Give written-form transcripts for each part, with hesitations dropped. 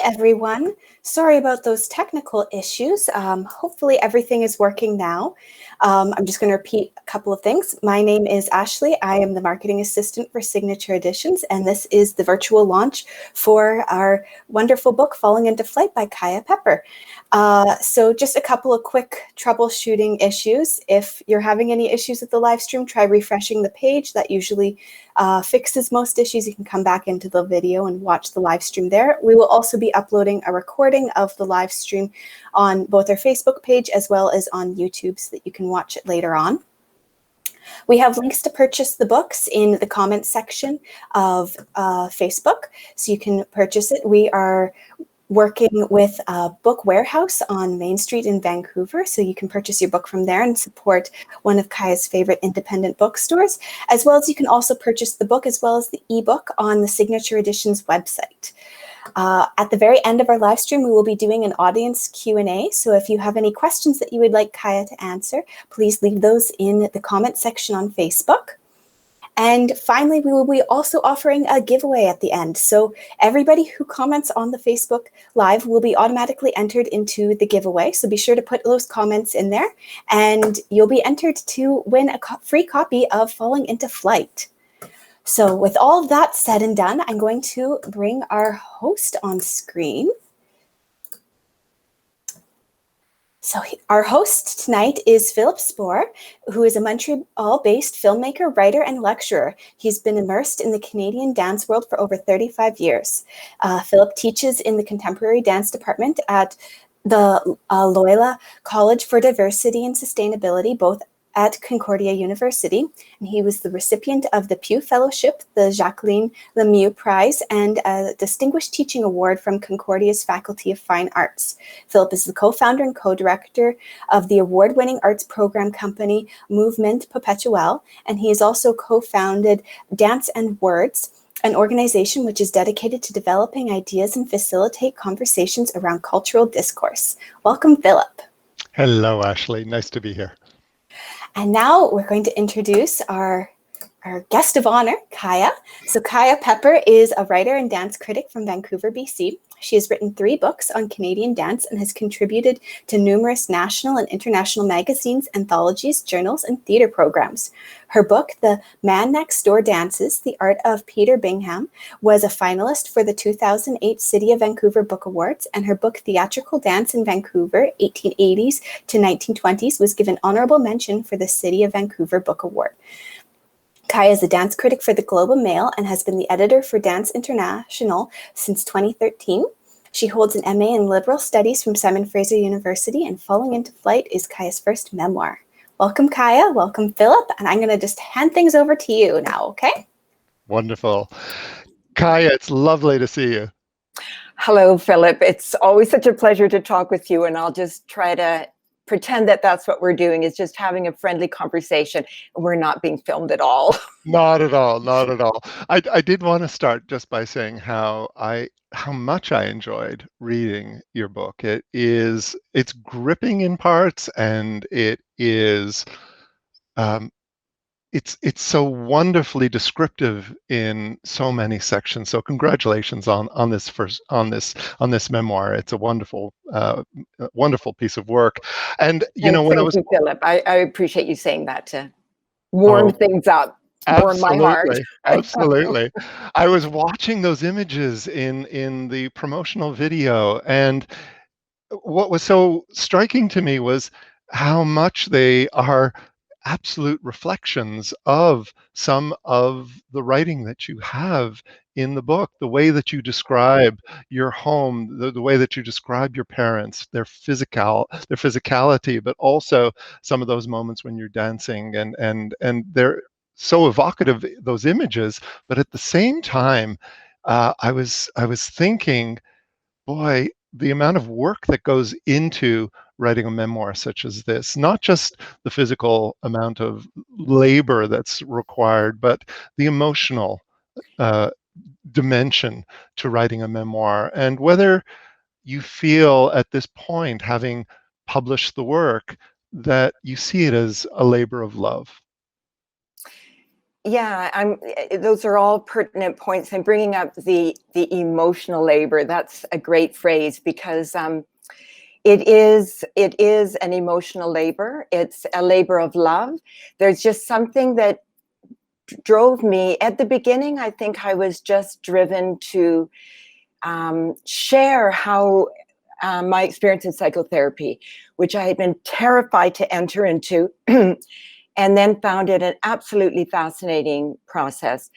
everyone. Sorry about those technical issues. Hopefully everything is working now. I'm just going to repeat a couple of things. My name is Ashley. I am the marketing assistant for Signature Editions, and this is the virtual launch for our wonderful book, Falling into Flight by Kaija Pepper. So just a couple of quick troubleshooting issues. If you're having any issues with the live stream, try refreshing the page. That usually fixes most issues. You can come back into the video and watch the live stream there. We will also be uploading a recording of the live stream on both our Facebook page as well as on YouTube so that you can watch it later on. We have links to purchase the books in the comments section of Facebook, so you can purchase it. We are working with a book warehouse on Main Street in Vancouver, so you can purchase your book from there and support one of Kaija's favorite independent bookstores, as well as you can also purchase the book as well as the ebook on the Signature Editions website. At the very end of our live stream, we will be doing an audience Q&A, so if you have any questions that you would like Kaija to answer, please leave those in the comment section on Facebook. And finally, we will be also offering a giveaway at the end. So everybody who comments on the Facebook Live will be automatically entered into the giveaway. So be sure to put those comments in there, and you'll be entered to win a free copy of Falling into Flight. So with all of that said and done, I'm going to bring our host on screen. So our host tonight is Philip Szporer, who is a Montreal-based filmmaker, writer, and lecturer. He's been immersed in the Canadian dance world for over 35 years. Philip teaches in the contemporary dance department at the Loyola College for Diversity and Sustainability, both at Concordia University, and he was the recipient of the Pew Fellowship, the Jacqueline Lemieux Prize, and a Distinguished Teaching Award from Concordia's Faculty of Fine Arts. Philip is the co-founder and co-director of the award-winning arts program company Movement Perpetuel, and he has also co-founded Dance and Words, an organization which is dedicated to developing ideas and facilitate conversations around cultural discourse. Welcome, Philip. Hello, Ashley. Nice to be here. And now we're going to introduce our guest of honor, Kaija. So Kaija Pepper is a writer and dance critic from Vancouver, BC. She has written 3 books on Canadian dance and has contributed to numerous national and international magazines, anthologies, journals, and theater programs. Her book, The Man Next Door Dances, The Art of Peter Bingham, was a finalist for the 2008 City of Vancouver Book Awards, and her book, Theatrical Dance in Vancouver, 1880s to 1920s, was given honorable mention for the City of Vancouver Book Award. Kaija is a dance critic for the Globe and Mail and has been the editor for Dance International since 2013. She holds an MA in Liberal Studies from Simon Fraser University, and Falling into Flight is Kaija's first memoir. Welcome, Kaija. Welcome, Philip. And I'm going to just hand things over to you now, okay? Wonderful. Kaija, it's lovely to see you. Hello, Philip. It's always such a pleasure to talk with you, and I'll just try to pretend that that's what we're doing, is just having a friendly conversation, and we're not being filmed at all. Not at all, not at all. I did want to start just by saying how much I enjoyed reading your book. It's gripping in parts, and it's so wonderfully descriptive in so many sections. So congratulations on this memoir. It's a wonderful piece of work. And Thank you, Philip. I appreciate you saying that to warm things up. Warm my heart. Absolutely. I was watching those images in the promotional video, and what was so striking to me was how much they are absolute reflections of some of the writing that you have in the book, the way that you describe your home, the way that you describe your parents, their physicality, but also some of those moments when you're dancing, and they're so evocative, those images. But at the same time, I was thinking, boy, the amount of work that goes into writing a memoir such as this, not just the physical amount of labor that's required, but the emotional dimension to writing a memoir. And whether you feel at this point, having published the work, that you see it as a labor of love. Yeah, those are all pertinent points. And bringing up the emotional labor, that's a great phrase, because it is an emotional labor. It's a labor of love. There's just something that drove me at the beginning. I think I was just driven to share how my experience in psychotherapy, which I had been terrified to enter into, and then found it an absolutely fascinating process.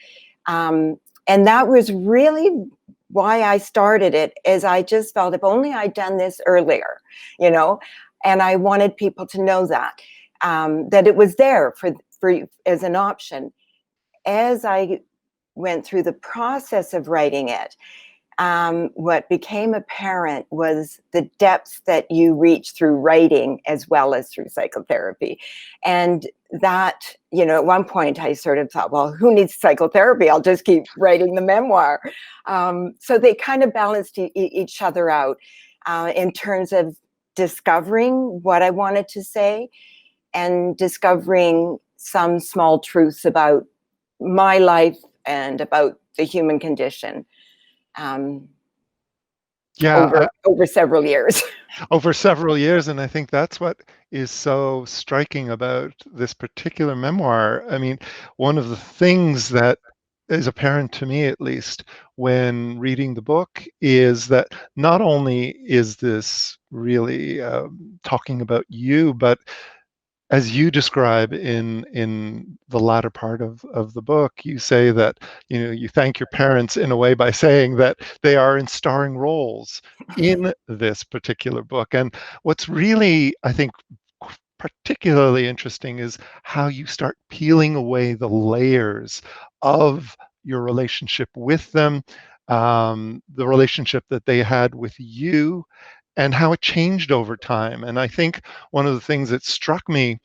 And that was really why I started it, is I just felt if only I'd done this earlier, and I wanted people to know that, that it was there for as an option. As I went through the process of writing it, what became apparent was the depths that you reach through writing as well as through psychotherapy. And that, at one point I sort of thought, well, who needs psychotherapy? I'll just keep writing the memoir. So they kind of balanced each other out in terms of discovering what I wanted to say and discovering some small truths about my life and about the human condition. Over several years. Over several years, and I think that's what is so striking about this particular memoir. I mean, one of the things that is apparent to me, at least, when reading the book, is that not only is this really talking about you, but as you describe in the latter part of the book, you say that you thank your parents in a way by saying that they are in starring roles in this particular book. And what's really, I think, particularly interesting is how you start peeling away the layers of your relationship with them, the relationship that they had with you, and how it changed over time. And I think one of the things that struck me,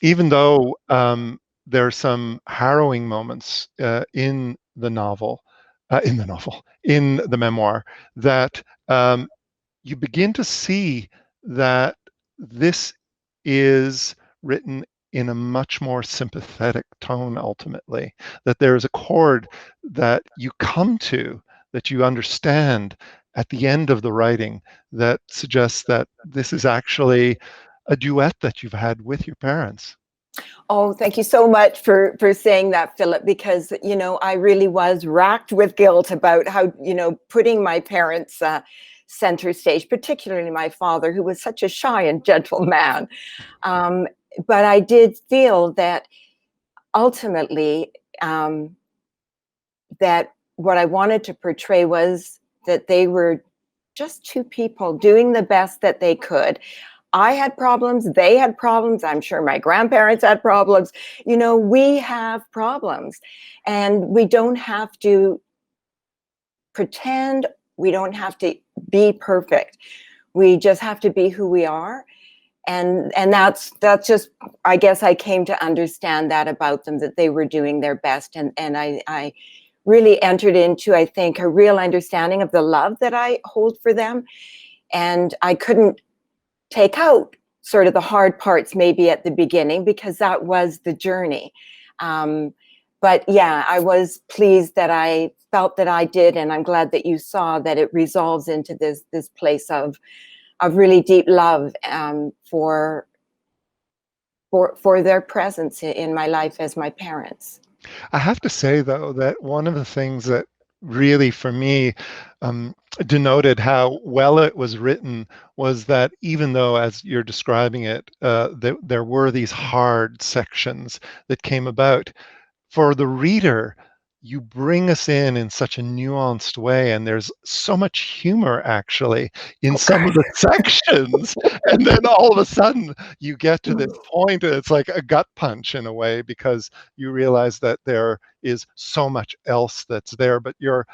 even though there are some harrowing moments in the memoir, that you begin to see that this is written in a much more sympathetic tone ultimately, that there is a chord that you come to, that you understand at the end of the writing, that suggests that this is actually a duet that you've had with your parents. Oh, thank you so much for saying that, Philip, because, I really was racked with guilt about how, putting my parents center stage, particularly my father, who was such a shy and gentle man. But I did feel that ultimately that what I wanted to portray was that they were just two people doing the best that they could. I had problems, they had problems, I'm sure my grandparents had problems. We have problems, and we don't have to pretend, we don't have to be perfect. We just have to be who we are. And that's just, I guess I came to understand that about them, that they were doing their best. And I really entered into, I think, a real understanding of the love that I hold for them. And I couldn't take out sort of the hard parts maybe at the beginning, because that was the journey. But yeah, I was pleased that I felt that I did, and I'm glad that you saw that it resolves into this place of really deep love for their presence in my life as my parents. I have to say, though, that one of the things that really, for me, denoted how well it was written was that even though, as you're describing it, there were these hard sections that came about, for the reader, you bring us in such a nuanced way, and there's so much humor actually in some of the sections, and then all of a sudden you get to this point and it's like a gut punch in a way, because you realize that there is so much else that's there, but your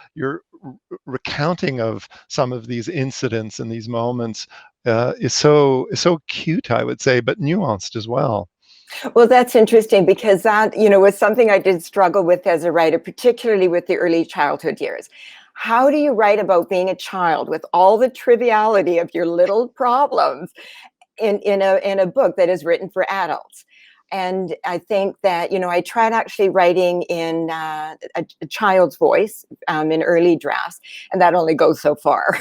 recounting of some of these incidents and these moments is so cute, I would say, but nuanced as well. Well, that's interesting, because that, was something I did struggle with as a writer, particularly with the early childhood years. How do you write about being a child with all the triviality of your little problems in a book that is written for adults? And I think that, I tried actually writing in a child's voice in early drafts, and that only goes so far.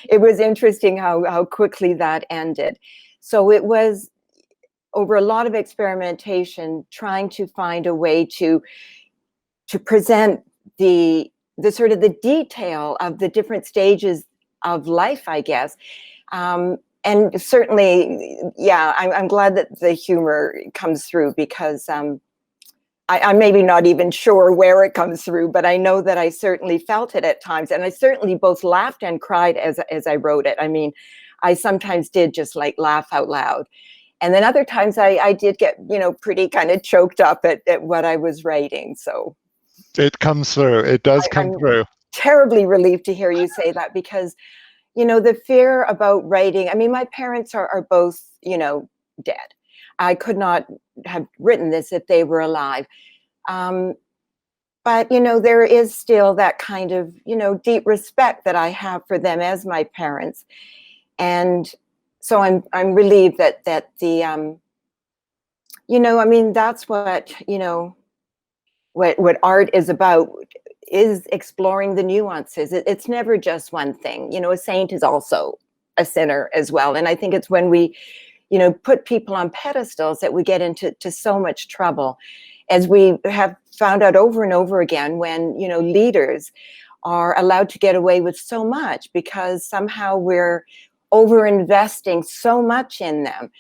It was interesting how quickly that ended. So it was over a lot of experimentation, trying to find a way to present the sort of the detail of the different stages of life, I guess. And certainly, yeah, I'm glad that the humor comes through, because I'm maybe not even sure where it comes through, but I know that I certainly felt it at times. And I certainly both laughed and cried as I wrote it. I mean, I sometimes did just like laugh out loud. And then other times I did get, pretty kind of choked up at what I was writing. So it comes through. It does come through. Terribly relieved to hear you say that, because, the fear about writing, I mean, my parents are both, dead. I could not have written this if they were alive. But, there is still that kind of, deep respect that I have for them as my parents. And so I'm relieved that the, I mean, that's what, what art is about, is exploring the nuances. It's never just one thing. A saint is also a sinner as well. And I think it's when we, put people on pedestals that we get into so much trouble, as we have found out over and over again, when, leaders are allowed to get away with so much because somehow we're over-investing so much in them.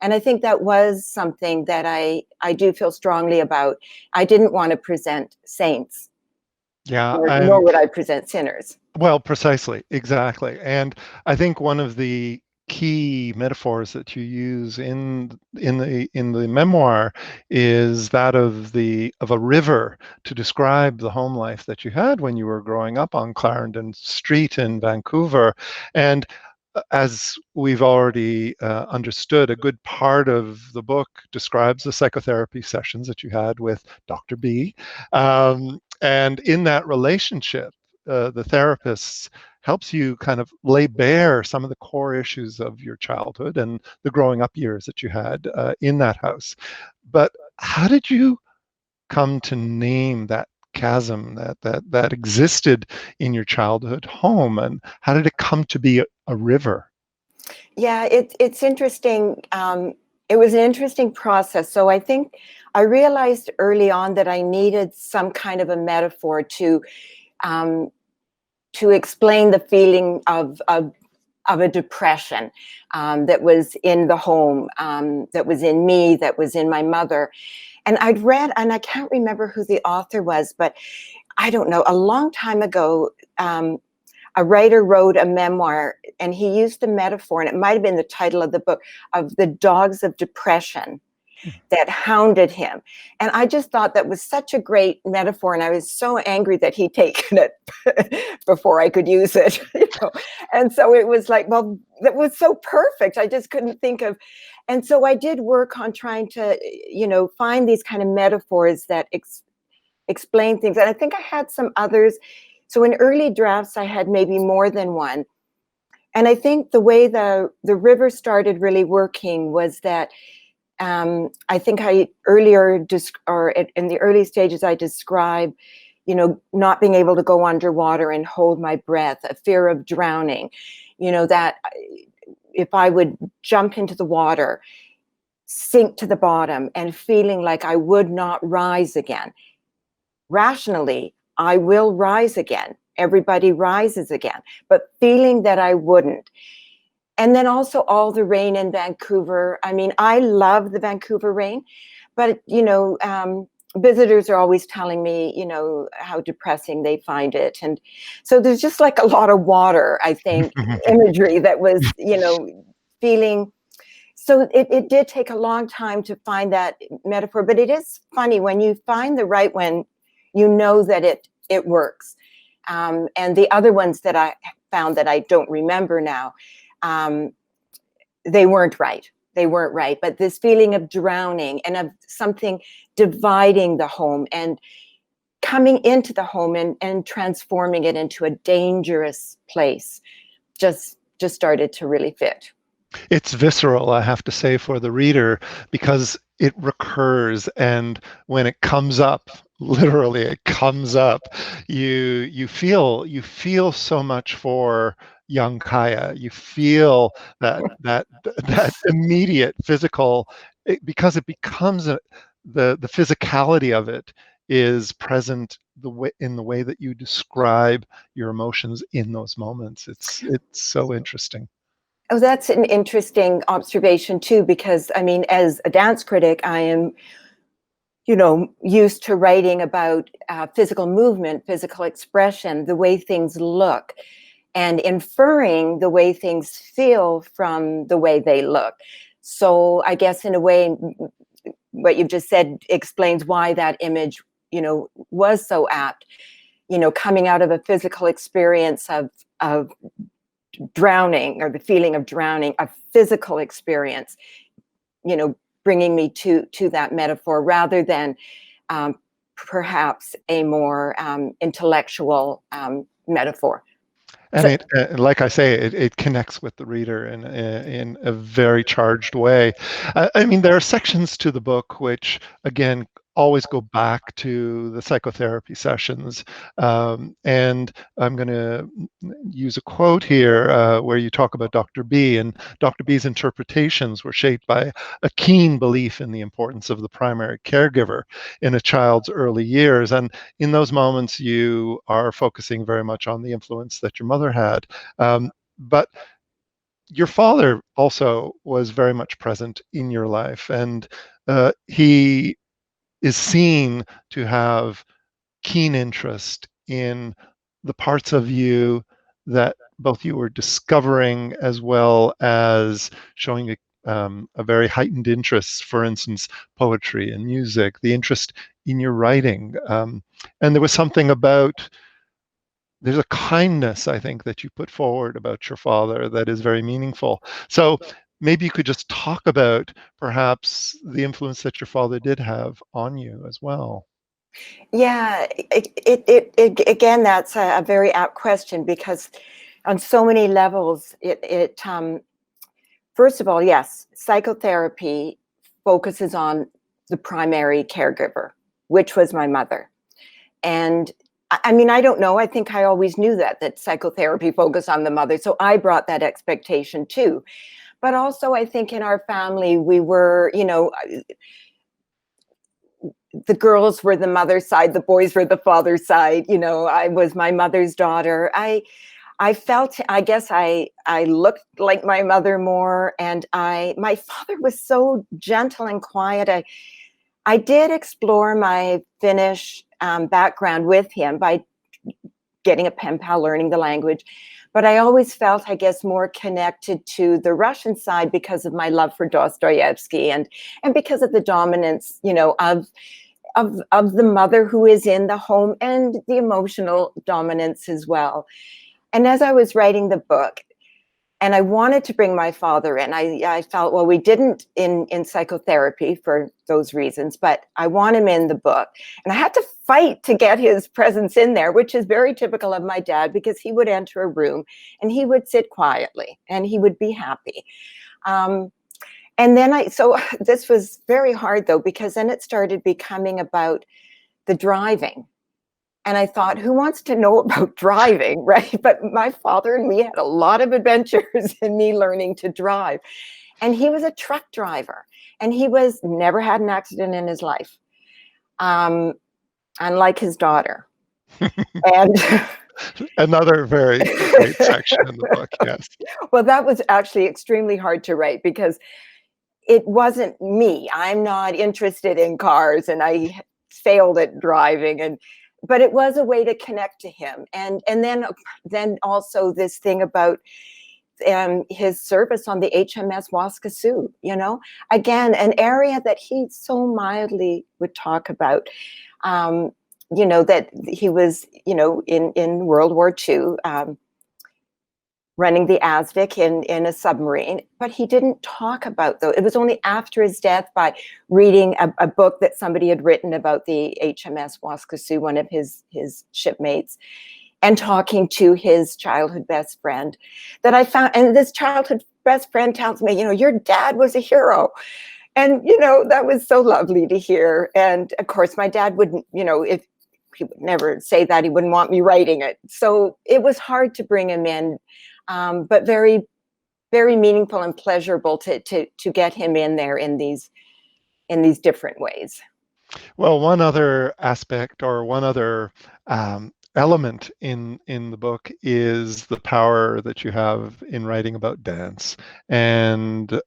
And I think that was something that I do feel strongly about. I didn't want to present saints. Yeah. Nor would I present sinners. Well, precisely. Exactly. And I think one of the key metaphors that you use in the memoir is that of a river, to describe the home life that you had when you were growing up on Clarendon Street in Vancouver. And as we've already understood, a good part of the book describes the psychotherapy sessions that you had with Dr. B. And in that relationship, the therapist helps you kind of lay bare some of the core issues of your childhood and the growing up years that you had in that house. But how did you come to name that chasm that existed in your childhood home, and how did it come to be a river? Yeah, it's interesting. It was an interesting process. So I think I realized early on that I needed some kind of a metaphor to explain the feeling of a depression that was in the home, that was in me, that was in my mother. And I'd read, and I can't remember who the author was, but I don't know, a long time ago, a writer wrote a memoir, and he used the metaphor, and it might have been the title of the book, of the dogs of depression that hounded him. And I just thought that was such a great metaphor, and I was so angry that he'd taken it before I could use it. And so it was like, well, that was so perfect. I just couldn't think of. And so I did work on trying to, find these kind of metaphors that explain things. And I think I had some others. So in early drafts, I had maybe more than one. And I think the way the river started really working was that I think in the early stages, I described, not being able to go underwater and hold my breath, a fear of drowning, that if I would jump into the water, sink to the bottom, and feeling like I would not rise again. Rationally, I will rise again. Everybody rises again, but feeling that I wouldn't. And then also all the rain in Vancouver. I mean, I love the Vancouver rain, but, visitors are always telling me, how depressing they find it. And so there's just like a lot of water, I think, imagery that was, feeling. So it did take a long time to find that metaphor, but it is funny when you find the right one, that it works. And the other ones that I found that I don't remember now, they weren't right. But this feeling of drowning and of something dividing the home and coming into the home and transforming it into a dangerous place just started to really fit. It's visceral, I have to say, for the reader, because it recurs, and when it comes up, literally it comes up, you feel so much for young Kaya. You feel that immediate physical, because it becomes the physicality of it is present in the way that you describe your emotions in those moments. It's so interesting. Oh, that's an interesting observation too, because I mean, as a dance critic, I am, used to writing about physical movement, physical expression, the way things look, and inferring the way things feel from the way they look. So I guess in a way, what you've just said explains why that image, was so apt, coming out of a physical experience of drowning, or the feeling of drowning, a physical experience, bringing me to that metaphor, rather than perhaps a more intellectual metaphor. And So, like I say, it connects with the reader in a very charged way. I mean, there are sections to the book which, again, always go back to the psychotherapy sessions. And I'm going to use a quote here where you talk about Dr. B, and Dr. B's interpretations were shaped by a keen belief in the importance of the primary caregiver in a child's early years. And in those moments, you are focusing very much on the influence that your mother had. But your father also was very much present in your life, and he is seen to have keen interest in the parts of you that both you were discovering, as well as showing a very heightened interest, for instance, poetry and music, the interest in your writing. And there was something about, there's a kindness, I think, that you put forward about your father that is very meaningful. So maybe you could just talk about perhaps the influence that your father did have on you as well. yeah, again, that's a very apt question, because on so many levels, first of all, yes, psychotherapy focuses on the primary caregiver, which was my mother. And I mean, I don't know. I think I always knew that psychotherapy focused on the mother. So I brought that expectation too. But also, I think in our family, we were, the girls were the mother's side, the boys were the father's side. I was my mother's daughter. I felt, I guess I looked like my mother more, and my father was so gentle and quiet. I did explore my Finnish background with him by getting a pen pal, learning the language. But I always felt, I guess, more connected to the Russian side because of my love for Dostoevsky, and because of the dominance, of the mother who is in the home, and the emotional dominance as well. And as I was writing the book, and I wanted to bring my father in, I felt, well, we didn't in psychotherapy for those reasons, but I want him in the book. And I had to fight to get his presence in there, which is very typical of my dad, because he would enter a room and he would sit quietly and he would be happy. And then so this was very hard though, because then it started becoming about the driving. And I thought, who wants to know about driving, right? But my father and me had a lot of adventures in me learning to drive. And he was a truck driver, and he never had an accident in his life, unlike his daughter. And Another very great section in the book, yes. well, that was actually extremely hard to write, because it wasn't me. I'm not interested in cars, and I failed at driving, but it was a way to connect to him. And then also this thing about his service on the HMS Waskesiu, again, an area that he so mildly would talk about, that he was, in World War II, running the Azvik in a submarine, but he didn't talk about those. It was only after his death, by reading a book that somebody had written about the HMS Waskesiu, one of his shipmates, and talking to his childhood best friend, that I found, and this childhood best friend tells me, your dad was a hero. And, that was so lovely to hear. And of course, my dad wouldn't, if he would never say that, he wouldn't want me writing it. So it was hard to bring him in, but very, very meaningful and pleasurable to get him in there in these different ways. Well, one other aspect or one other element in the book is the power that you have in writing about dance, and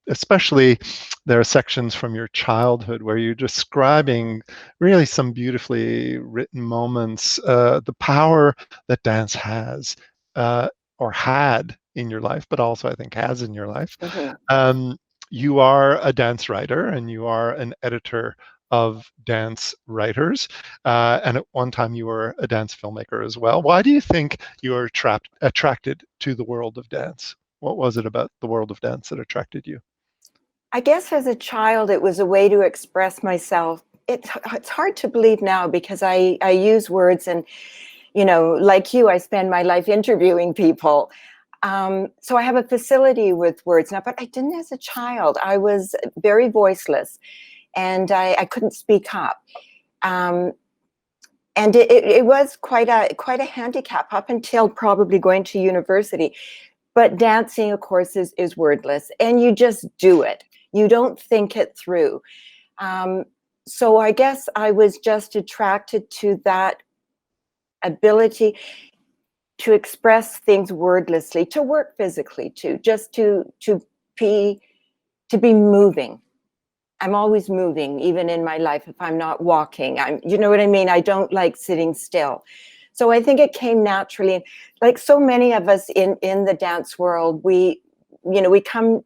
especially there are sections from your childhood where you're describing really some beautifully written moments, the power that dance has or had in your life, but also I think has in your life. Mm-hmm. You are a dance writer and you are an editor of dance writers. And at one time you were a dance filmmaker as well. Why do you think you were attracted to the world of dance? What was it about the world of dance that attracted you? I guess as a child, it was a way to express myself. It's hard to believe now because I use words and, like you, I spend my life interviewing people. So I have a facility with words now, but I didn't as a child. I was very voiceless and I couldn't speak up. And it was quite a handicap up until probably going to university. But dancing, of course, is wordless, and you just do it. You don't think it through. So I guess I was just attracted to that ability to express things wordlessly, to work physically, to be moving. I'm always moving, even in my life. If I'm not walking, you know what I mean? I don't like sitting still. So I think it came naturally. Like so many of us in the dance world, we come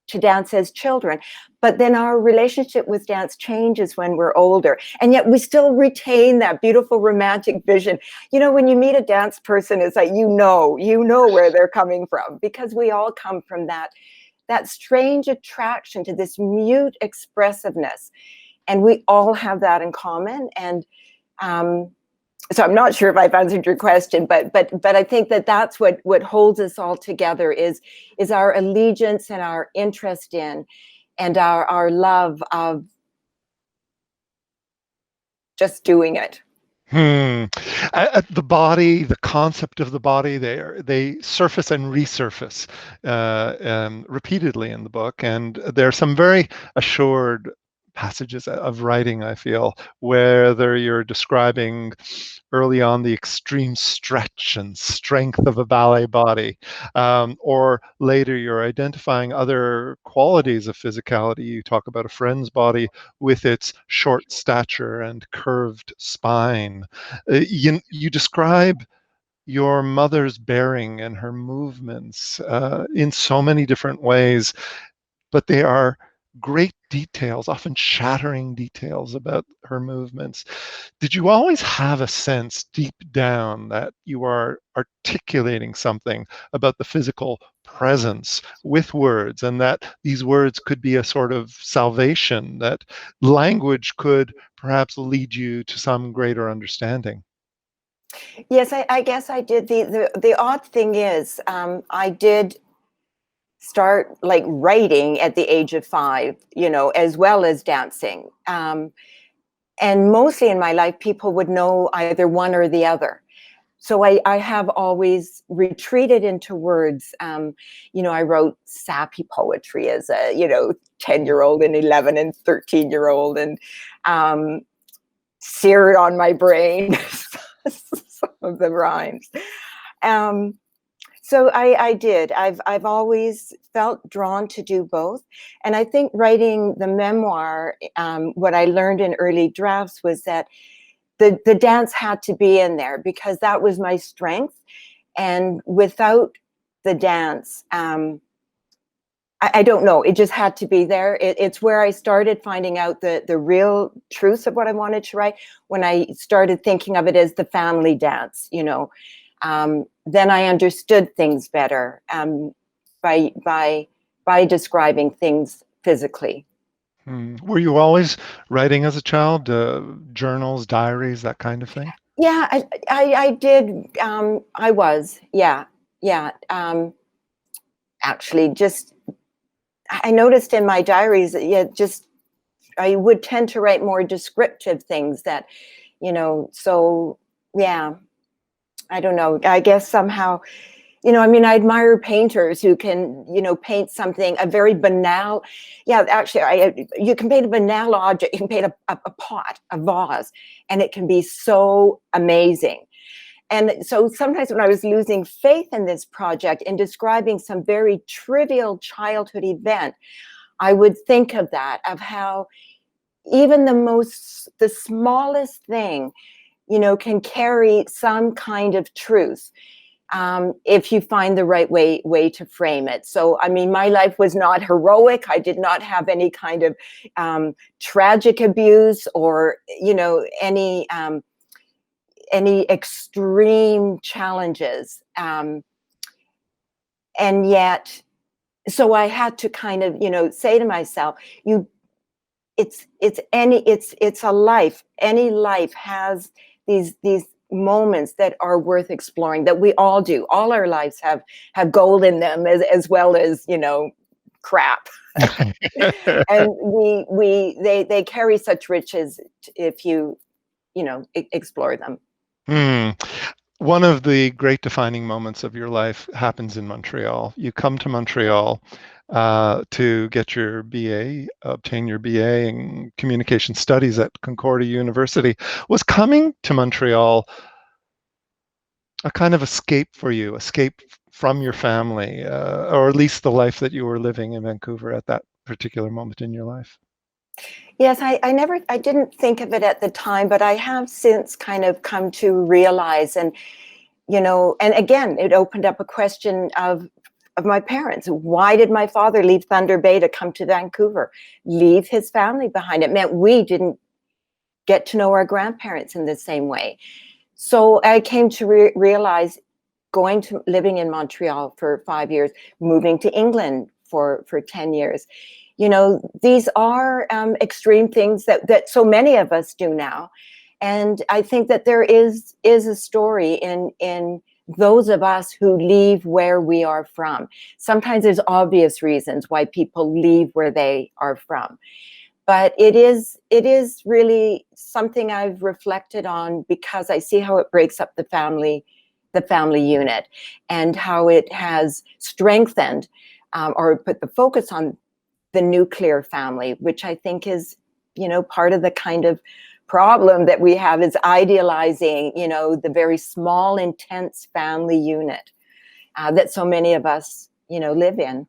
to dance as children, but then our relationship with dance changes when we're older. And yet we still retain that beautiful romantic vision. When you meet a dance person, it's like, you know where they're coming from, because we all come from that strange attraction to this mute expressiveness. And we all have that in common. And so I'm not sure if I've answered your question, but I think that's what holds us all together is our allegiance and our interest in and our love of just doing it. The body, the concept of the body, they surface and resurface repeatedly in the book, and there are some very assured passages of writing, I feel, whether you're describing early on the extreme stretch and strength of a ballet body, or later you're identifying other qualities of physicality. You talk about a friend's body with its short stature and curved spine. You describe your mother's bearing and her movements in so many different ways, but they are great details, often shattering details about her movements. Did you always have a sense deep down that you are articulating something about the physical presence with words, and that these words could be a sort of salvation, that language could perhaps lead you to some greater understanding? Yes, I guess I did. The odd thing is, I did start like writing at the age of 5, as well as dancing. And mostly in my life, people would know either one or the other. So I have always retreated into words. I wrote sappy poetry as a, 10-year-old and 11 and 13-year-old, and seared on my brain some of the rhymes. So I did. I've always felt drawn to do both. And I think writing the memoir, what I learned in early drafts was that the dance had to be in there because that was my strength. And without the dance, I don't know, it just had to be there. It's where I started finding out the real truths of what I wanted to write, when I started thinking of it as the family dance, then I understood things better by describing things physically. Were you always writing as a child? Journals, diaries, that kind of thing? Yeah, I did. I was, yeah. actually. Just, I noticed in my diaries that, yeah, just, I would tend to write more descriptive things that, so yeah, I don't know. I guess somehow, I mean, I admire painters who can, paint something, a very banal, yeah, actually, you can paint a banal object, you can paint a pot, a vase, and it can be so amazing. And so sometimes when I was losing faith in this project, in describing some very trivial childhood event, I would think of that, of how even the smallest thing, can carry some kind of truth, if you find the right way to frame it. So, I mean, my life was not heroic. I did not have any kind of tragic abuse or, any extreme challenges. And yet, so I had to kind of, say to myself, it's a life. Any life has these moments that are worth exploring, that we all do. All our lives have gold in them, as well as, crap. And they carry such riches if you explore them. One of the great defining moments of your life happens in Montreal. You come to Montreal to get your BA, obtain your BA in Communication Studies at Concordia University. Was coming to Montreal a kind of escape for you, escape from your family, or at least the life that you were living in Vancouver at that particular moment in your life? Yes, I didn't think of it at the time, but I have since kind of come to realize, and and again, it opened up a question of my parents. Why did my father leave Thunder Bay to come to Vancouver, leave his family behind? It meant we didn't get to know our grandparents in the same way. So I came to realize, living in Montreal for 5 years, moving to England for 10 years. These are extreme things that so many of us do now. And I think that there is a story in those of us who leave where we are from. Sometimes there's obvious reasons why people leave where they are from. But it is really something I've reflected on, because I see how it breaks up the family unit, and how it has strengthened or put the focus on the nuclear family, which I think is, part of the kind of problem that we have, is idealizing, the very small, intense family unit that so many of us, live in.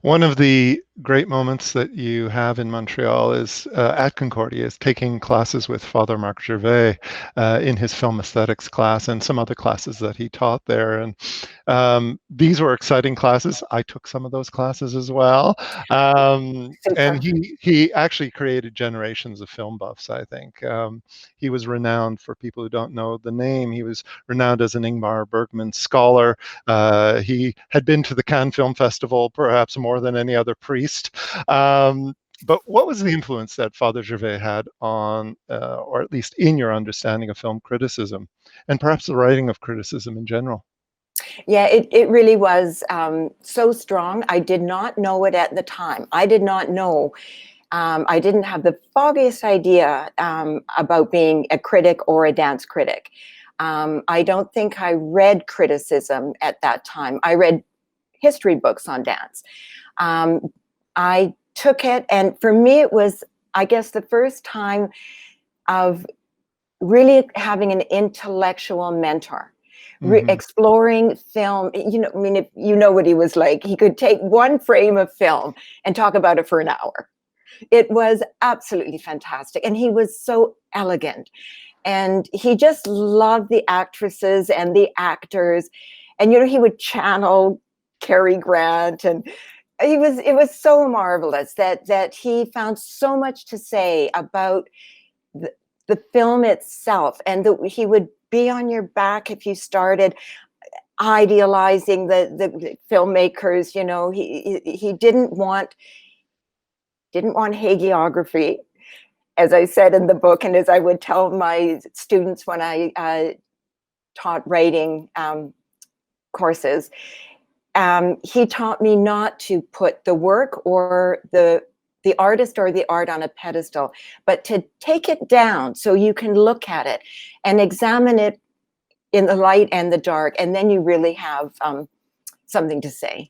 One of the great moments that you have in Montreal is at Concordia, is taking classes with Father Mark Gervais in his film aesthetics class, and some other classes that he taught there. And these were exciting classes. I took some of those classes as well. And he actually created generations of film buffs, I think. He was renowned, for people who don't know the name, he was renowned as an Ingmar Bergman scholar. He had been to the Cannes Film Festival perhaps more than any other priest. But what was the influence that Father Gervais had on, or at least in your understanding of film criticism, and perhaps the writing of criticism in general? Yeah, it really was so strong. I did not know it at the time. I did not know. I didn't have the foggiest idea about being a critic or a dance critic. I don't think I read criticism at that time. I read history books on dance. I took it, and for me, it was, I guess, the first time of really having an intellectual mentor, exploring film. I mean, if you know what he was like, he could take one frame of film and talk about it for an hour. It was absolutely fantastic. And he was so elegant. And he just loved the actresses and the actors. And, he would channel Cary Grant, and it was so marvelous that he found so much to say about the film itself, and that he would be on your back if you started idealizing the filmmakers. He didn't want hagiography, as I said in the book, and as I would tell my students when I taught writing courses. he taught me not to put the work or the artist or the art on a pedestal, but to take it down so you can look at it and examine it in the light and the dark, and then you really have something to say.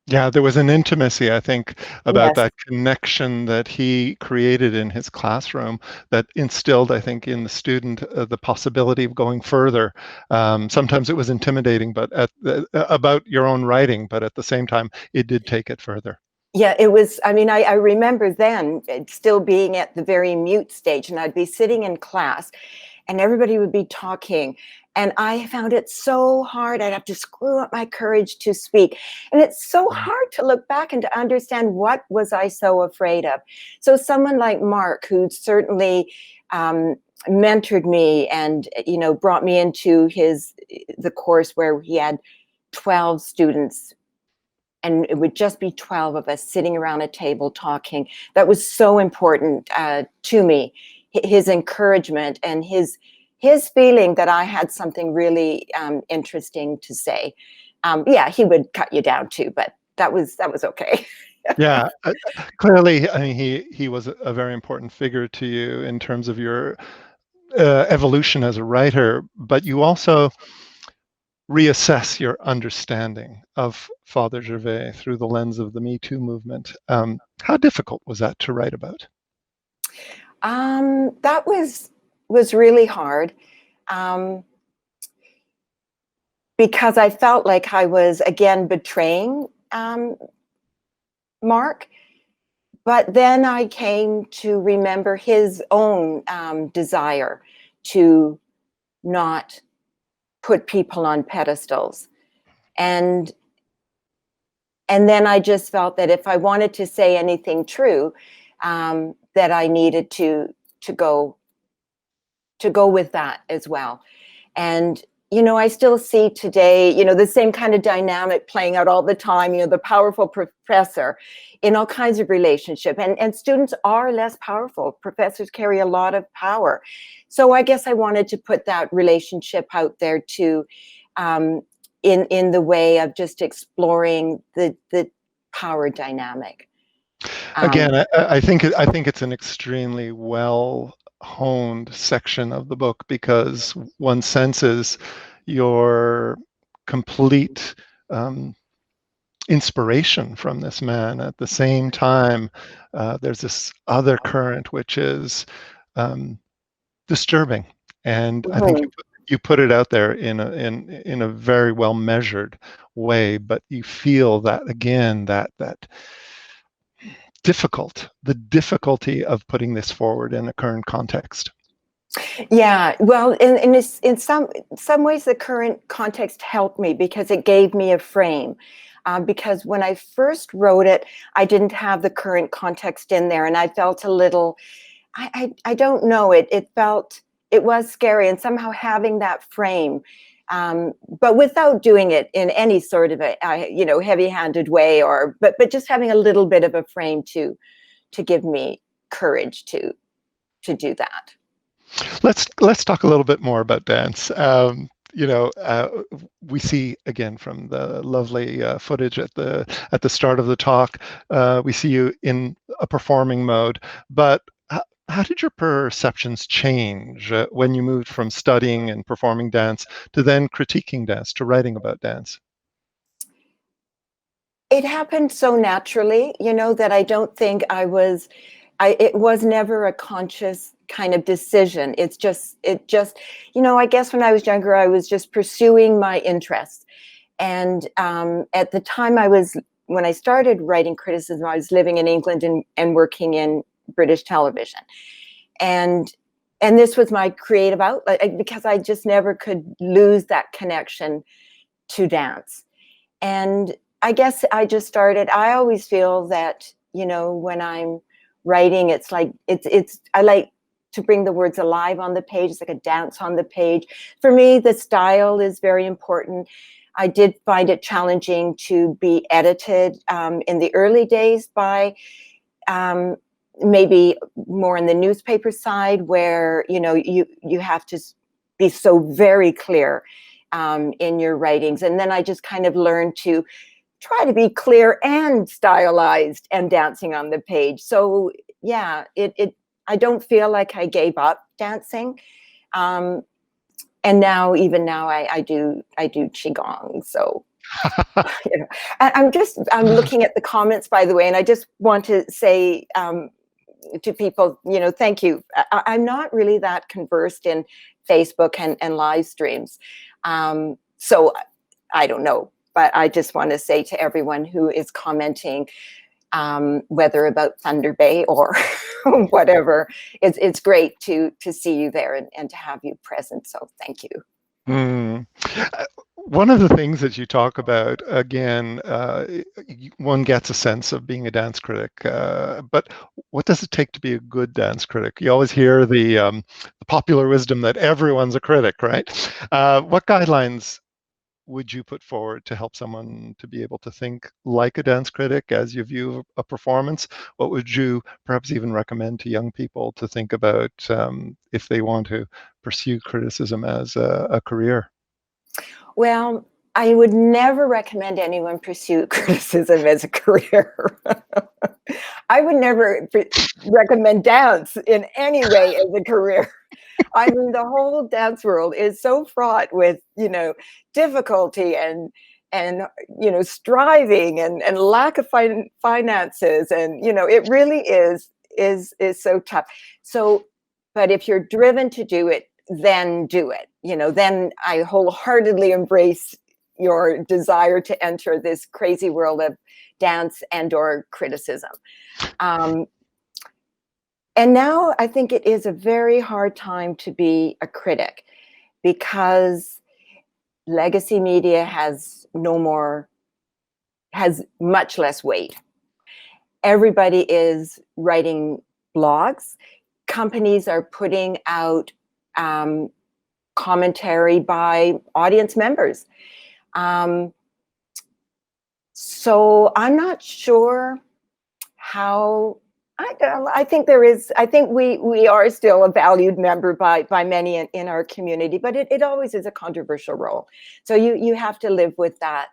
Yeah, there was an intimacy, I think, about Yes. that connection that he created in his classroom that instilled, I think, in the student the possibility of going further. Sometimes it was intimidating, but about your own writing, but at the same time, it did take it further. Yeah, it was, I mean, I remember then still being at the very mute stage, and I'd be sitting in class and everybody would be talking. And I found it so hard. I'd have to screw up my courage to speak. And it's so hard to look back and to understand what was I so afraid of. So someone like Mark, who certainly mentored me and, you know, brought me into the course where he had 12 students, and it would just be 12 of us sitting around a table talking. That was so important to me. His encouragement and his feeling that I had something really interesting to say. Yeah, he would cut you down too, but that was okay. Yeah, clearly, I mean, he was a very important figure to you in terms of your evolution as a writer, but you also reassess your understanding of Father Gervais through the lens of the Me Too movement. How difficult was that to write about? That was really hard, because I felt like I was again betraying Mark. But then I came to remember his own desire to not put people on pedestals. And then I just felt that if I wanted to say anything true, that I needed to go with that as well. And you know, I still see today, you know, the same kind of dynamic playing out all the time, you know, the powerful professor in all kinds of relationship, and students are less powerful. Professors carry a lot of power. So I guess I wanted to put that relationship out there too, in the way of just exploring the power dynamic. Again, I think it's an extremely well honed section of the book because one senses your complete inspiration from this man. At the same time, there's this other current which is disturbing, and I think you put it out there in a very well measured way. But you feel that again, that the difficulty of putting this forward in a current context. Yeah, well, in some ways, the current context helped me because it gave me a frame. Because when I first wrote it, I didn't have the current context in there, and I felt a little, I don't know, it was scary, and somehow having that frame, but without doing it in any sort of a heavy-handed way, but just having a little bit of a frame to give me courage to do that. Let's talk a little bit more about dance. We see again from the lovely footage at the start of the talk, we see you in a performing mode. But how did your perceptions change when you moved from studying and performing dance to then critiquing dance, to writing about dance? It happened so naturally, you know, that I don't think it was never a conscious kind of decision. It just, you know, I guess when I was younger, I was just pursuing my interests. And at the time when I started writing criticism, I was living in England and working in British television. And this was my creative outlet because I just never could lose that connection to dance. And I guess I always feel that, you know, when I'm writing, it's like, I like to bring the words alive on the page. It's like a dance on the page. For me, the style is very important. I did find it challenging to be edited in the early days by maybe more in the newspaper side where, you know, you have to be so very clear in your writings. And then I just kind of learned to try to be clear and stylized and dancing on the page. So yeah, I don't feel like I gave up dancing. And now, even now, I do qigong. So, you know, I'm looking at the comments, by the way, and I just want to say to people, you know, thank you. I'm not really that conversed in Facebook and live streams. So I don't know, but I just want to say to everyone who is commenting, whether about Thunder Bay or whatever, it's great to see you there and to have you present. So thank you. One of the things that you talk about, again, one gets a sense of being a dance critic, but what does it take to be a good dance critic? You always hear the popular wisdom that everyone's a critic, right? What guidelines would you put forward to help someone to be able to think like a dance critic as you view a performance? What would you perhaps even recommend to young people to think about if they want to pursue criticism as a career? Well, I would never recommend anyone pursue criticism as a career. I would never recommend dance in any way as a career. I mean, the whole dance world is so fraught with, you know, difficulty and you know, striving and lack of finances, and you know, it really is so tough. So, but if you're driven to do it, then do it. You know, then I wholeheartedly embrace your desire to enter this crazy world of dance and/or criticism. And now I think it is a very hard time to be a critic because legacy media has much less weight. Everybody is writing blogs. Companies are putting out commentary by audience members. So I'm not sure how. I think we are still a valued member by many in our community, but it always is a controversial role. So you have to live with that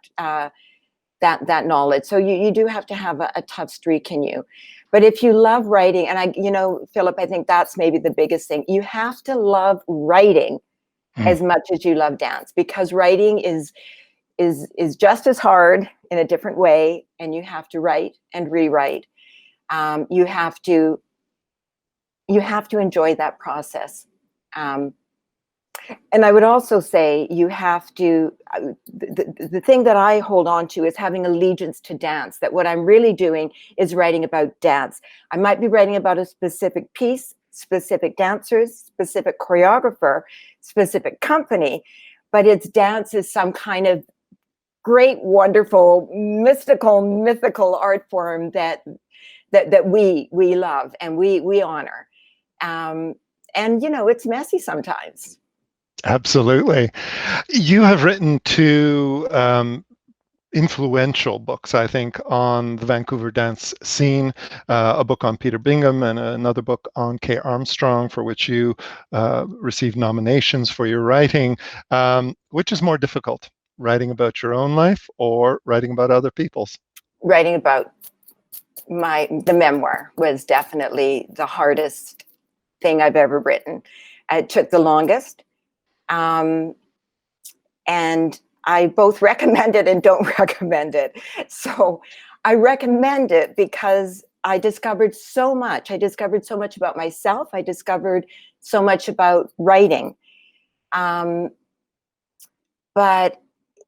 knowledge. So you do have to have a tough streak in you. But if you love writing, and you know, Philip, I think that's maybe the biggest thing. You have to love writing as much as you love dance, because writing is just as hard in a different way, and you have to write and rewrite. You have to enjoy that process. And I would also say you have to, the thing that I hold on to is having allegiance to dance, that what I'm really doing is writing about dance. I might be writing about a specific piece, specific dancers, specific choreographer, specific company, but it's dance is some kind of great, wonderful, mythical art form that we love and we honor. And, you know, it's messy sometimes. Absolutely. You have written two influential books, I think, on the Vancouver dance scene, a book on Peter Bingham and another book on Kay Armstrong, for which you received nominations for your writing. Which is more difficult, writing about your own life or writing about other people's? Writing about the memoir was definitely the hardest thing I've ever written. It took the longest. And I both recommend it and don't recommend it. So I recommend it because I discovered so much. I discovered so much about myself. I discovered so much about writing. But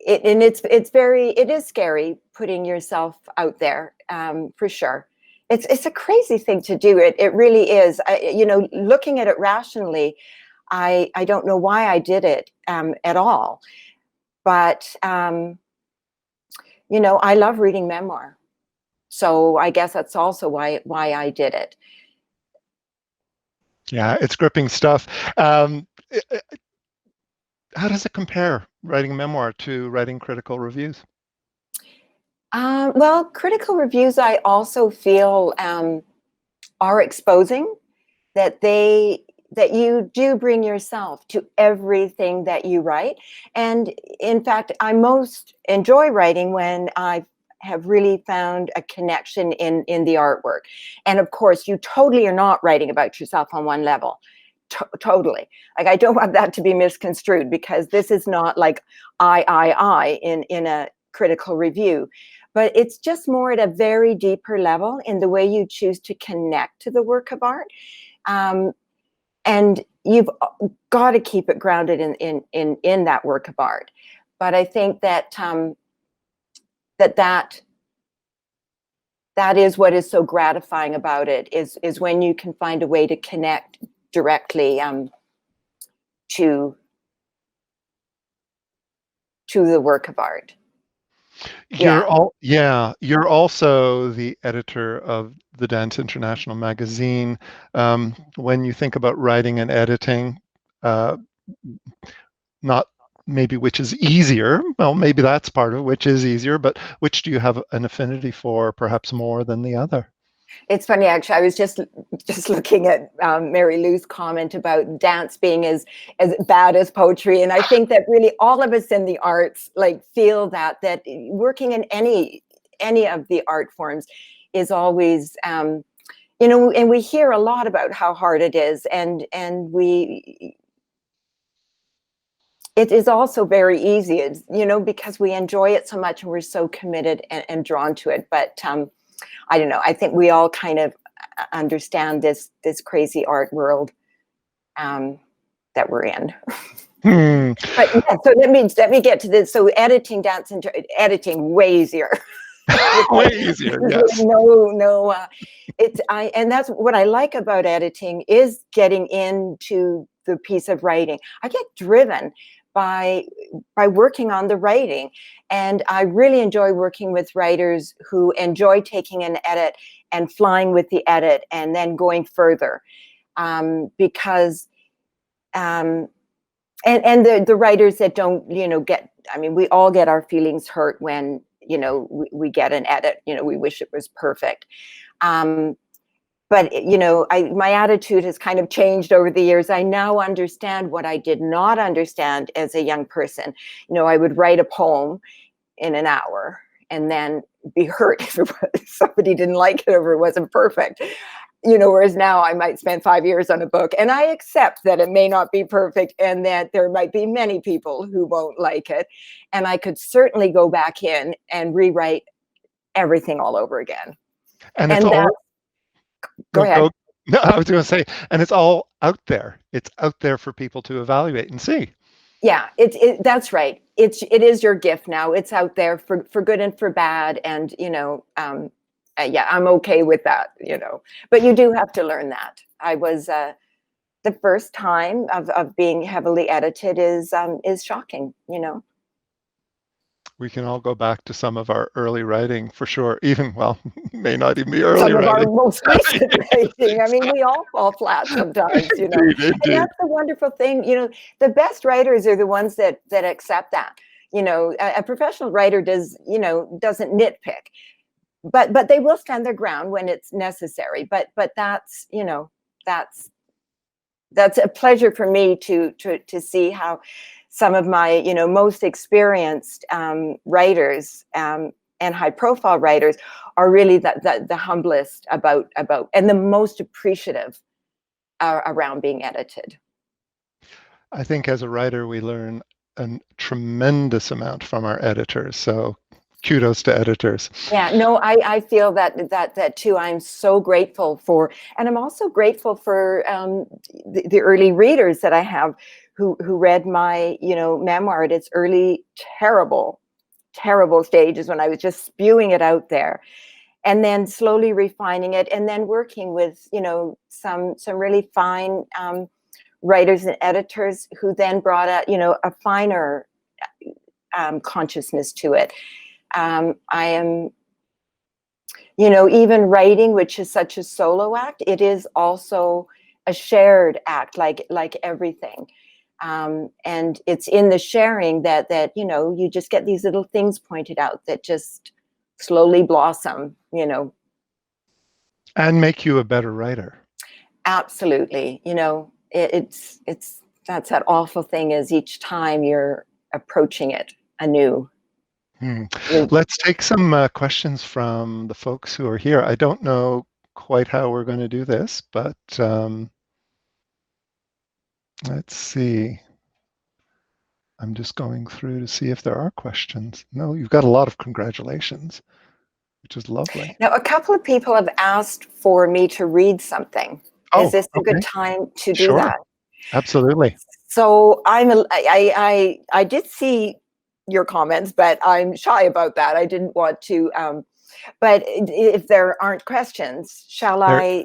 it is scary putting yourself out there, for sure. It's a crazy thing to do. It really is. You know, looking at it rationally, I don't know why I did it at all. But, you know, I love reading memoir. So I guess that's also why I did it. Yeah, it's gripping stuff. How does it compare, writing a memoir, to writing critical reviews? Well, critical reviews, I also feel are exposing that you do bring yourself to everything that you write. And in fact, I most enjoy writing when I've have really found a connection in the artwork. And of course, you totally are not writing about yourself on one level. Totally. Like, I don't want that to be misconstrued, because this is not like I in a critical review, but it's just more at a very deeper level in the way you choose to connect to the work of art. And you've got to keep it grounded in that work of art. But I think that that is what is so gratifying about it, is when you can find a way to connect directly to the work of art. You're also the editor of the Dance International magazine. When you think about writing and editing, not maybe which is easier, well, maybe that's part of it, which is easier, but which do you have an affinity for, perhaps more than the other? It's funny, actually. I was just looking at Mary Lou's comment about dance being as bad as poetry, and I think that really all of us in the arts like feel that working in any of the art forms is always, you know, and we hear a lot about how hard it is, and it is also very easy, you know, because we enjoy it so much and we're so committed and drawn to it. But I don't know. I think we all kind of understand this crazy art world that we're in. But yeah, so let me get to this. So editing way easier. Way easier, yes. And that's what I like about editing, is getting into the piece of writing. I get driven by working on the writing, and I really enjoy working with writers who enjoy taking an edit and flying with the edit and then going further, because and the writers that don't, you know, I mean, we all get our feelings hurt when, you know, we get an edit, you know, we wish it was perfect. But, you know, my attitude has kind of changed over the years. I now understand what I did not understand as a young person. You know, I would write a poem in an hour and then be hurt if somebody didn't like it or it wasn't perfect. You know, whereas now I might spend 5 years on a book, and I accept that it may not be perfect and that there might be many people who won't like it. And I could certainly go back in and rewrite everything all over again. And it's all... Go ahead. No, I was going to say, and it's all out there. It's out there for people to evaluate and see. Yeah, that's right. It is your gift now. It's out there for good and for bad, and you know, yeah, I'm okay with that. You know, but you do have to learn that. I was the first time of being heavily edited is shocking. You know. We can all go back to some of our early writing for sure. Even, well, may not even be early some of writing. Our most recent writing. I mean, we all fall flat sometimes, you know. Indeed. And that's the wonderful thing. You know, the best writers are the ones that accept that. You know, a professional writer doesn't nitpick, but they will stand their ground when it's necessary. But that's, you know, that's a pleasure for me to see how some of my, you know, most experienced writers and high profile writers are really the humblest about and the most appreciative around being edited. I think as a writer, we learn a tremendous amount from our editors. So kudos to editors. Yeah, no, I feel that too. I'm so grateful for, and I'm also grateful for the early readers that I have who read my, you know, memoir at its early terrible stages when I was just spewing it out there, and then slowly refining it, and then working with, you know, some really fine writers and editors who then brought a finer consciousness to it. I am, you know, even writing, which is such a solo act, it is also a shared act, like everything. And it's in the sharing that, you know, you just get these little things pointed out that just slowly blossom, you know. And make you a better writer. Absolutely. You know, it's that's that awful thing, is each time you're approaching it anew. Let's take some questions from the folks who are here. I don't know quite how we're going to do this, but let's see. I'm just going through to see if there are questions. No, you've got a lot of congratulations, which is lovely. Now, a couple of people have asked for me to read something. Oh, is this a okay. good time to do Sure. that? Absolutely. So I did see your comments, but I'm shy about that. I didn't want to. But if there aren't questions, shall I?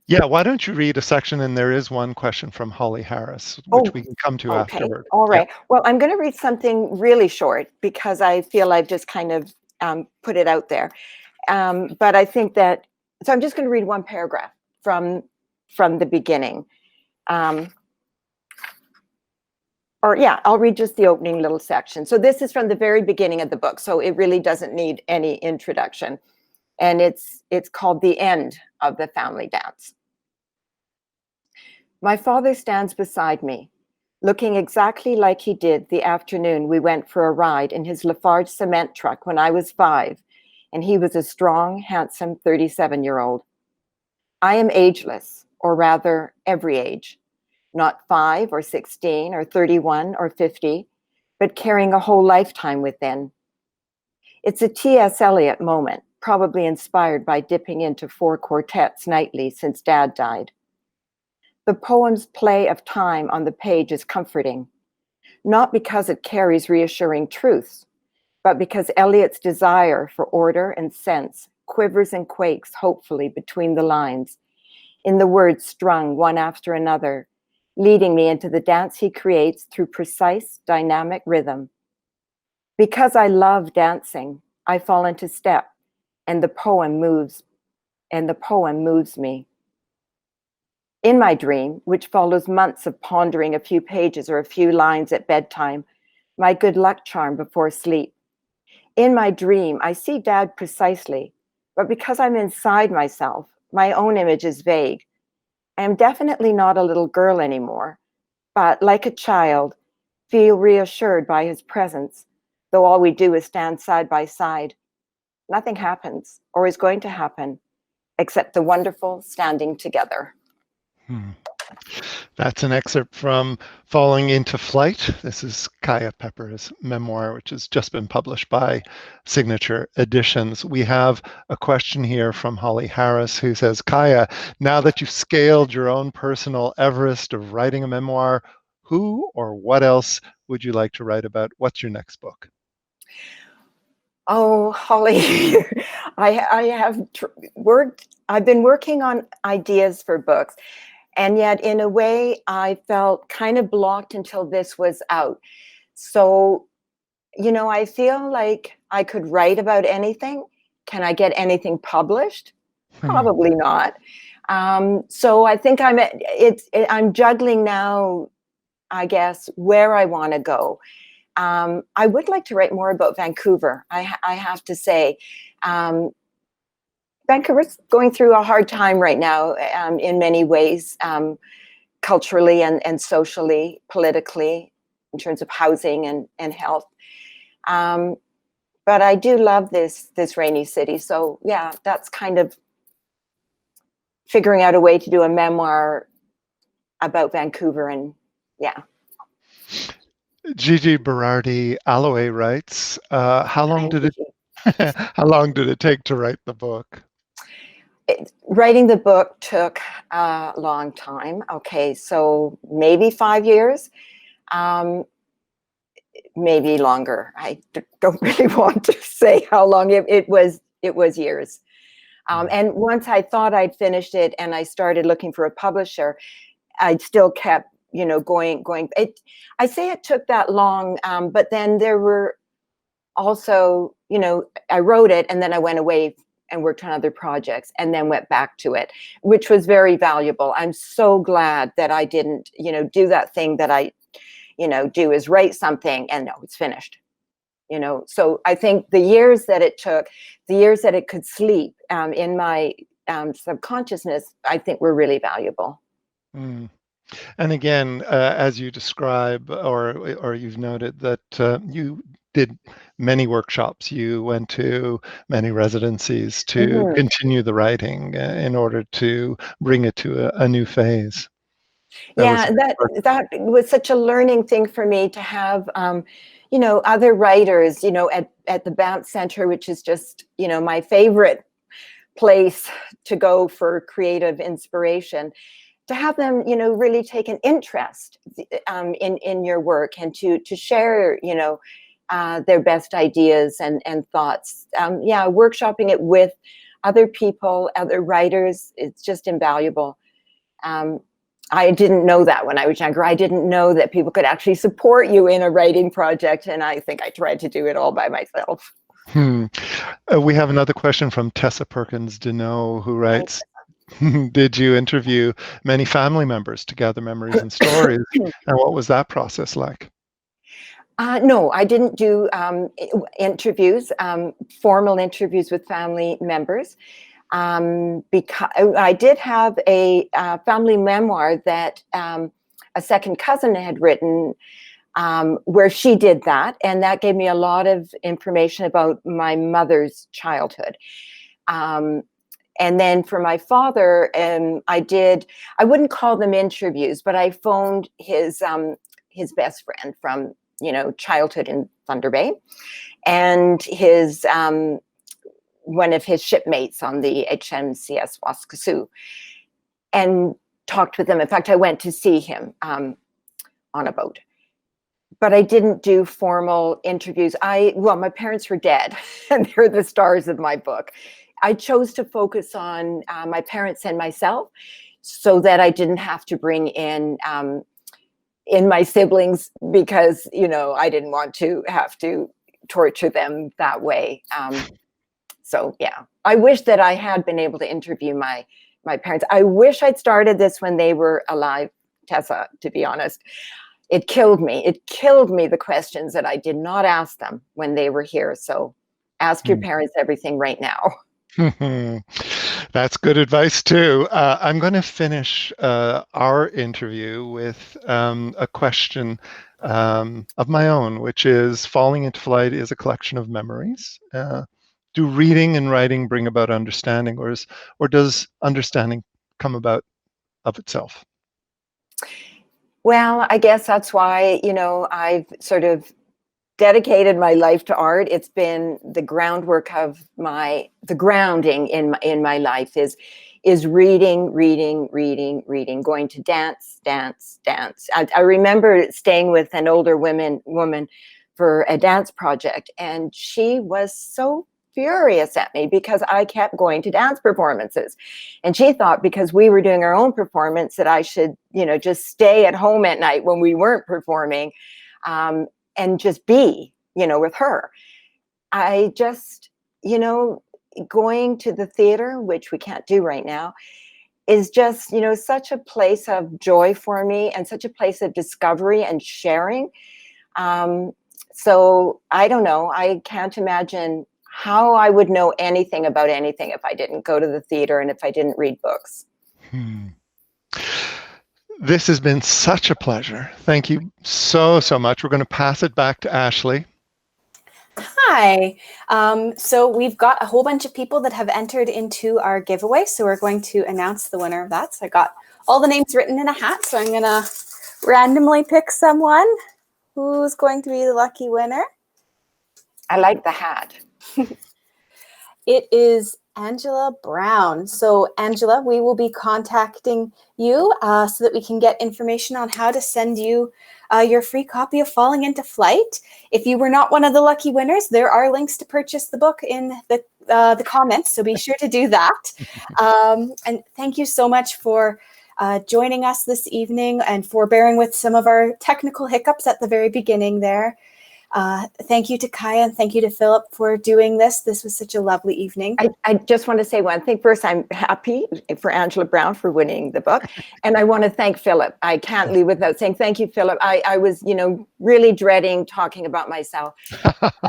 Yeah, why don't you read a section, and there is one question from Holly Harris, which we can come to Okay. afterward. All right. Yeah. Well, I'm going to read something really short because I feel I've just kind of put it out there. But I think that, so I'm just going to read one paragraph from the beginning. I'll read just the opening little section. So this is from the very beginning of the book, so it really doesn't need any introduction. And it's called The End of the Family Dance. My father stands beside me, looking exactly like he did the afternoon we went for a ride in his Lafarge cement truck when I was 5, and he was a strong, handsome 37-year-old. I am ageless, or rather every age. Not 5 or 16 or 31 or 50, but carrying a whole lifetime within. It's a T.S. Eliot moment, probably inspired by dipping into 4 quartets nightly since Dad died. The poem's play of time on the page is comforting, not because it carries reassuring truths, but because Eliot's desire for order and sense quivers and quakes hopefully between the lines, in the words strung one after another, leading me into the dance he creates through precise, dynamic rhythm. Because I love dancing, I fall into step, and the poem moves me. In my dream, which follows months of pondering a few pages or a few lines at bedtime, my good luck charm before sleep. In my dream, I see Dad precisely, but because I'm inside myself, my own image is vague. I am definitely not a little girl anymore, but like a child, feel reassured by his presence, though all we do is stand side by side. Nothing happens or is going to happen except the wonderful standing together. That's an excerpt from Falling into Flight. This is Kaija Pepper's memoir, which has just been published by Signature Editions. We have a question here from Holly Harris, who says, Kaija, now that you've scaled your own personal Everest of writing a memoir, who or what else would you like to write about? What's your next book? Oh, Holly, I've been working on ideas for books. And yet, in a way, I felt kind of blocked until this was out. So, I feel like I could write about anything. Can I get anything published? Probably not. So I think I'm juggling now, I guess, where I want to go. I would like to write more about Vancouver, I have to say. Vancouver's going through a hard time right now in many ways, culturally and socially, politically, in terms of housing and health. But I do love this rainy city. So yeah, that's kind of figuring out a way to do a memoir about Vancouver, and yeah. Gigi Berardi Allaway writes, how long did it take to write the book? Writing the book took a long time. Okay, so maybe 5 years, maybe longer. I don't really want to say how long. It was years. And once I thought I'd finished it and I started looking for a publisher, I still kept, going. I say it took that long, but then there were also, I wrote it and then I went away and worked on other projects and then went back to it, which was very valuable. I'm so glad that I didn't, do that thing that I, do, is write something and no, it's finished. So I think the years that it took, the years that it could sleep in my subconsciousness, I think were really valuable. And again, as you describe, or you've noted that you did many workshops. You went to many residencies to Mhm. continue the writing in order to bring it to a new phase. That was Yeah, that was such a learning thing for me to have, other writers, at the Banff Center, which is just, my favorite place to go for creative inspiration, to have them, really take an interest in your work, and to share, their best ideas and thoughts. Workshopping it with other people, other writers, it's just invaluable. Um, I didn't know that when I was younger. I didn't know that people could actually support you in a writing project, and I think I tried to do it all by myself. We have another question from Tessa Perkins Deneault, who writes, did you interview many family members to gather memories and stories? And what was that process like? No, I didn't do interviews, formal interviews with family members. Because I did have a family memoir that a second cousin had written, where she did that, and that gave me a lot of information about my mother's childhood. And then for my father, I wouldn't call them interviews, but I phoned his best friend from, childhood in Thunder Bay, and his one of his shipmates on the HMCS Waskesiu, and talked with them. In fact, I went to see him on a boat. But I didn't do formal interviews. My parents were dead, and they're the stars of my book. I chose to focus on my parents and myself, so that I didn't have to bring in my siblings, because, I didn't want to have to torture them that way. So yeah, I wish that I had been able to interview my parents. I wish I'd started this when they were alive, Tessa, to be honest. It killed me. It killed me, the questions that I did not ask them when they were here. So ask your parents everything right now. That's good advice too. I'm going to finish our interview with a question of my own, which is, Falling into Flight is a collection of memories. Do reading and writing bring about understanding, or does understanding come about of itself? Well, I guess that's why, I've sort of dedicated my life to art. It's been the groundwork of the grounding in my life is reading, going to dance. I remember staying with an older woman for a dance project, and she was so furious at me because I kept going to dance performances. And she thought because we were doing our own performance that I should, just stay at home at night when we weren't performing, and just be, with her. I just, going to the theater, which we can't do right now, is just, such a place of joy for me, and such a place of discovery and sharing. So I don't know. I can't imagine how I would know anything about anything if I didn't go to the theater and if I didn't read books. This has been such a pleasure. Thank you so much. We're going to pass it back to Ashley. Hi. So we've got a whole bunch of people that have entered into our giveaway. So we're going to announce the winner of that. So I got all the names written in a hat. So I'm going to randomly pick someone who's going to be the lucky winner. I like the hat. It is Angela Brown. So Angela, we will be contacting you so that we can get information on how to send you your free copy of Falling into Flight. If you were not one of the lucky winners, there are links to purchase the book in the comments, so be sure to do that. And thank you so much for joining us this evening and for bearing with some of our technical hiccups at the very beginning there. Thank you to Kaija, and thank you to Philip for doing this. This was such a lovely evening. I just want to say one thing. First, I'm happy for Angela Brown for winning the book. And I want to thank Philip. I can't leave without saying thank you, Philip. I was, really dreading talking about myself.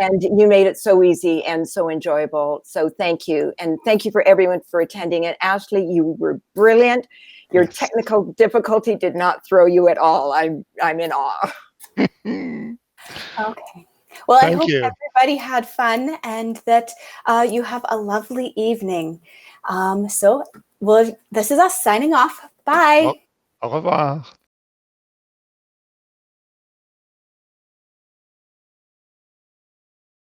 And you made it so easy and so enjoyable. So thank you. And thank you for everyone for attending it. Ashley, you were brilliant. Your technical difficulty did not throw you at all. I'm in awe. Okay. Well, I Thank hope you. everybody had fun and that you have a lovely evening. So, well, this is us signing off. Au Bye. au revoir.